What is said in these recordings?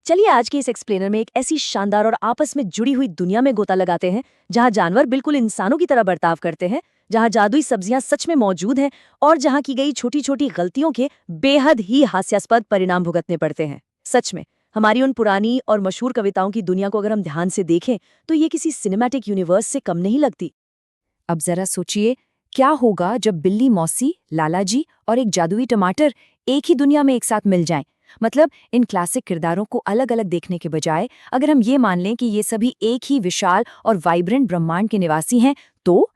चलिए आज के इस एक्सप्लेनर में एक ऐसी शानदार और आपस में जुड़ी हुई दुनिया में गोता लगाते हैं जहां जानवर बिल्कुल इंसानों की तरह बर्ताव करते हैं, जहां जादुई सब्जियां सच में मौजूद हैं और जहां की गई छोटी छोटी गलतियों के बेहद ही हास्यास्पद परिणाम भुगतने पड़ते हैं। सच में हमारी उन पुरानी और मशहूर कविताओं की दुनिया को अगर हम ध्यान से देखें तो ये किसी सिनेमैटिक यूनिवर्स से कम नहीं लगती। अब जरा सोचिए, क्या होगा जब बिल्ली मौसी, लालाजी और एक जादुई टमाटर एक ही दुनिया में एक साथ मिल जाएं? मतलब इन क्लासिक किरदारों को अलग अलग देखने के बजाय अगर हम ये मान लें कि ये सभी एक ही विशाल और वाइब्रेंट ब्रह्मांड के निवासी हैं, तो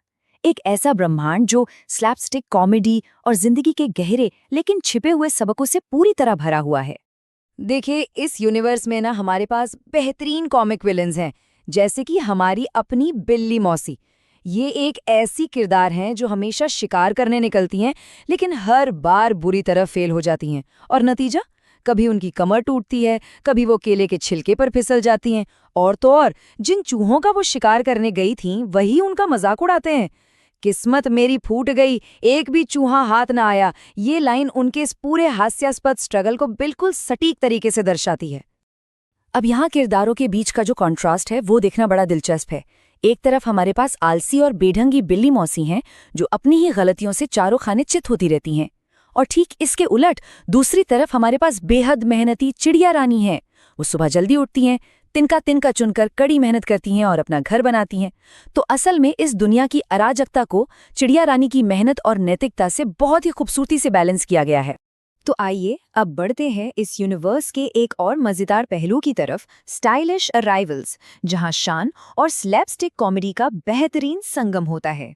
एक ऐसा ब्रह्मांड जो स्लैपस्टिक कॉमेडी और जिंदगी के गहरे लेकिन छिपे हुए सबकों से पूरी तरह भरा हुआ है। देखिए, इस यूनिवर्स में ना हमारे पास बेहतरीन कॉमिक विलन्स हैं, जैसे कि हमारी अपनी बिल्ली मौसी। ये एक ऐसी किरदार हैं जो हमेशा शिकार करने निकलती हैं, लेकिन हर बार बुरी तरह फेल हो जाती हैं। और नतीजा, कभी उनकी कमर टूटती है, कभी वो केले के छिलके पर फिसल जाती हैं, और तो और जिन चूहों का वो शिकार करने गई थीं वही उनका मजाक उड़ाते हैं। किस्मत मेरी फूट गई, एक भी चूहा हाथ ना आया, ये लाइन उनके इस पूरे हास्यास्पद स्ट्रगल को बिल्कुल सटीक तरीके से दर्शाती है। अब यहाँ किरदारों के बीच का जो कॉन्ट्रास्ट है वो देखना बड़ा दिलचस्प है। एक तरफ हमारे पास आलसी और बेढंगी बिल्ली मौसी हैं जो अपनी ही गलतियों से चारों खाने चित होती रहती हैं, और ठीक इसके उलट दूसरी तरफ हमारे पास बेहद मेहनती चिड़िया रानी है। वो सुबह जल्दी उठती हैं, तिनका तिनका चुनकर कड़ी मेहनत करती हैं और अपना घर बनाती हैं। तो असल में इस दुनिया की अराजकता को चिड़िया रानी की मेहनत और नैतिकता से बहुत ही खूबसूरती से बैलेंस किया गया है। तो आइए अब बढ़ते हैं इस यूनिवर्स के एक और मजेदार पहलू की तरफ, स्टाइलिश अराइवल्स, जहां शान और स्लैपस्टिक कॉमेडी का बेहतरीन संगम होता है।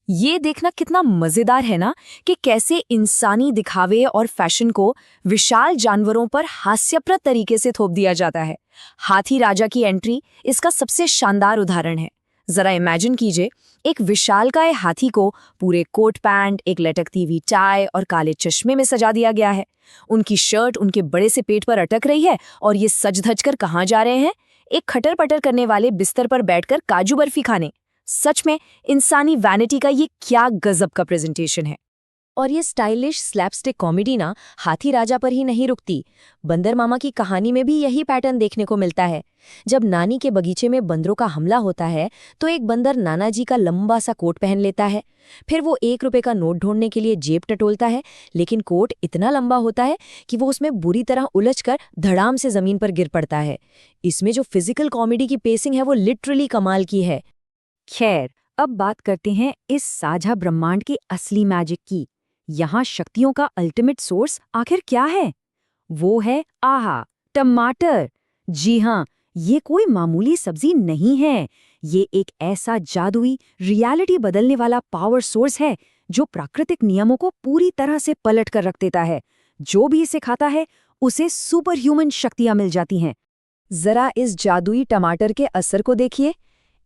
ये देखना कितना मजेदार है ना, कि कैसे इंसानी दिखावे और फैशन को विशाल जानवरों पर हास्यप्रद तरीके से थोप दिया जाता है। हाथी राजा की एंट्री इसका सबसे शानदार उदाहरण है। जरा इमेजिन कीजिए, एक विशालकाय हाथी को पूरे कोट पैंट, एक लटकती हुई टाई और काले चश्मे में सजा दिया गया है। उनकी शर्ट उनके बड़े से पेट पर अटक रही है और ये सज धज कर कहाँ जा रहे हैं? एक खटर पटर करने वाले बिस्तर पर बैठकर काजू बर्फी खाने। सच में इंसानी वैनिटी का ये क्या गजब का प्रेजेंटेशन है। और ये स्टाइलिश स्लैपस्टिक कॉमेडी ना हाथी राजा पर ही नहीं रुकती, बंदर मामा की कहानी में भी यही पैटर्न देखने को मिलता है। जब नानी के बगीचे में बंदरों का हमला होता है तो एक बंदर नाना जी का लंबा सा कोट पहन लेता है। फिर वो 1 रुपए का नोट ढूंढने के लिए जेब टटोलता है, लेकिन कोट इतना लंबा होता है कि वो उसमें बुरी तरह उलझकर धड़ाम से जमीन पर गिर पड़ता है। इसमें जो फिजिकल कॉमेडी की पेसिंग है वो लिटरली कमाल की है। खैर, अब बात करते हैं इस साझा ब्रह्मांड की असली मैजिक की। यहाँ शक्तियों का अल्टीमेट सोर्स आखिर क्या है? वो है आहा, टमाटर। जी हाँ, ये कोई मामूली सब्जी नहीं है। ये एक ऐसा जादुई, रियलिटी बदलने वाला पावर सोर्स है जो प्राकृतिक नियमों को पूरी तरह से पलट कर रख देता है। जो भी इसे खाता है उसे सुपर ह्यूमन शक्तियां मिल जाती हैं। जरा इस जादुई टमाटर के असर को देखिए।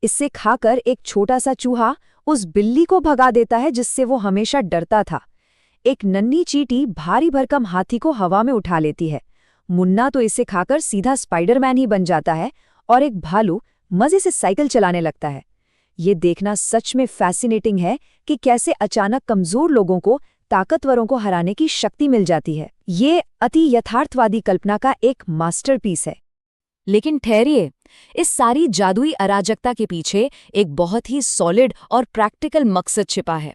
इससे खाकर एक छोटा सा चूहा उस बिल्ली को भगा देता है जिससे वो हमेशा डरता था। एक नन्ही चींटी भारी भरकम हाथी को हवा में उठा लेती है। मुन्ना तो इसे खाकर सीधा स्पाइडरमैन ही बन जाता है, और एक भालू मजे से साइकिल चलाने लगता है। ये देखना सच में फैसिनेटिंग है कि कैसे अचानक कमजोर लोगों को ताकतवरों को हराने की शक्ति मिल जाती है। ये अति यथार्थवादी कल्पना का एक मास्टरपीस है। लेकिन ठहरिए, इस सारी जादुई अराजकता के पीछे एक बहुत ही सॉलिड और प्रैक्टिकल मकसद छिपा है।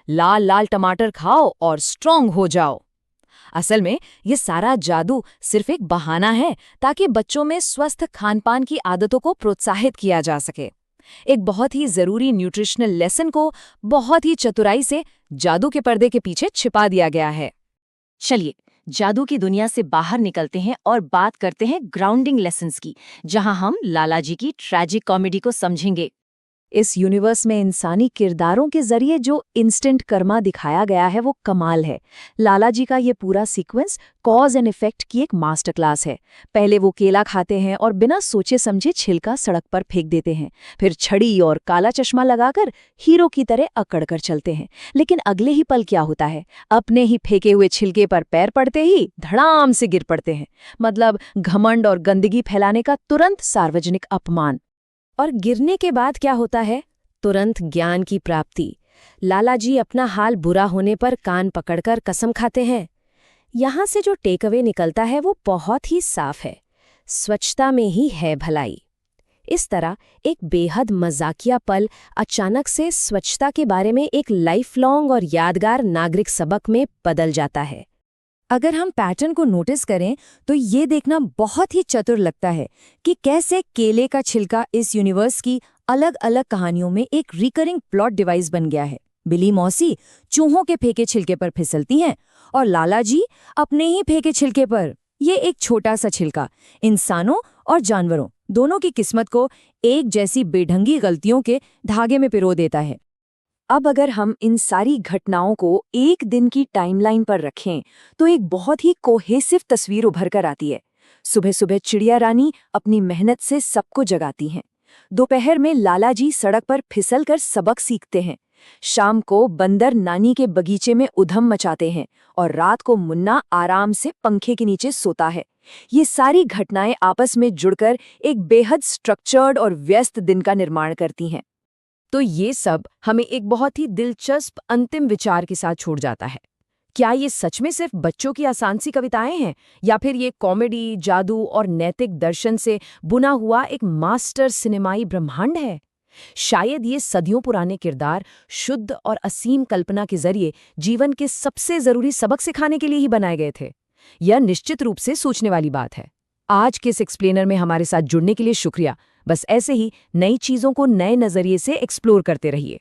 लाल लाल टमाटर खाओ और स्ट्रांग हो जाओ। असल में ये सारा जादू सिर्फ एक बहाना है ताकि बच्चों में स्वस्थ खानपान की आदतों को प्रोत्साहित किया जा सके। एक बहुत ही जरूरी न्यूट्रिशनल लेसन को बहुत ही चतुराई से जादू के पर्दे के पीछे छिपा दिया गया है। चलिए जादू की दुनिया से बाहर निकलते हैं और बात करते हैं ग्राउंडिंग लेसन्स की, जहां हम लालाजी की ट्रैजिक कॉमेडी को समझेंगे। इस यूनिवर्स में इंसानी किरदारों के जरिए जो इंस्टेंट कर्मा दिखाया गया है वो कमाल है। लालाजी का ये पूरा सीक्वेंस कॉज एंड इफेक्ट की एक मास्टर क्लास है। पहले वो केला खाते हैं और बिना सोचे समझे छिलका सड़क पर फेंक देते हैं, फिर छड़ी और काला चश्मा लगाकर हीरो की तरह अकड़ कर चलते हैं। लेकिन अगले ही पल क्या होता है? अपने ही फेंके हुए छिलके पर पैर पड़ते ही धड़ाम से गिर पड़ते हैं। मतलब घमंड और गंदगी फैलाने का तुरंत सार्वजनिक अपमान। और गिरने के बाद क्या होता है? तुरंत ज्ञान की प्राप्ति। लालाजी अपना हाल बुरा होने पर कान पकड़कर कसम खाते हैं। यहाँ से जो टेक अवे निकलता है वो बहुत ही साफ है। स्वच्छता में ही है भलाई। इस तरह एक बेहद मजाकिया पल अचानक से स्वच्छता के बारे में एक लाइफ लॉन्ग और यादगार नागरिक सबक में बदल जाता है। अगर हम पैटर्न को नोटिस करें तो ये देखना बहुत ही चतुर लगता है कि कैसे केले का छिलका इस यूनिवर्स की अलग अलग कहानियों में एक रिकरिंग प्लॉट डिवाइस बन गया है। बिली मौसी चूहों के फेंके छिलके पर फिसलती हैं और लाला जी अपने ही फेंके छिलके पर। ये एक छोटा सा छिलका इंसानों और जानवरों दोनों की किस्मत को एक जैसी बेढंगी गलतियों के धागे में पिरो देता है। अब अगर हम इन सारी घटनाओं को एक दिन की टाइमलाइन पर रखें तो एक बहुत ही कोहेसिव तस्वीर उभर कर आती है। सुबह सुबह चिड़िया रानी अपनी मेहनत से सबको जगाती हैं। दोपहर में लाला जी सड़क पर फिसल कर सबक सीखते हैं। शाम को बंदर नानी के बगीचे में उधम मचाते हैं और रात को मुन्ना आराम से पंखे के नीचे सोता है। ये सारी घटनाएं आपस में जुड़कर एक बेहद स्ट्रक्चर्ड और व्यस्त दिन का निर्माण करती हैं। तो ये सब हमें एक बहुत ही दिलचस्प अंतिम विचार के साथ छोड़ जाता है। क्या ये सच में सिर्फ बच्चों की आसान सी कविताएं हैं या फिर ये कॉमेडी, जादू और नैतिक दर्शन से बुना हुआ एक मास्टर सिनेमाई ब्रह्मांड है? शायद ये सदियों पुराने किरदार शुद्ध और असीम कल्पना के जरिए जीवन के सबसे जरूरी सबक सिखाने के लिए ही बनाए गए थे। यह निश्चित रूप से सोचने वाली बात है। आज के इस एक्सप्लेनर में हमारे साथ जुड़ने के लिए शुक्रिया। बस ऐसे ही नई चीजों को नए नजरिए से एक्सप्लोर करते रहिए।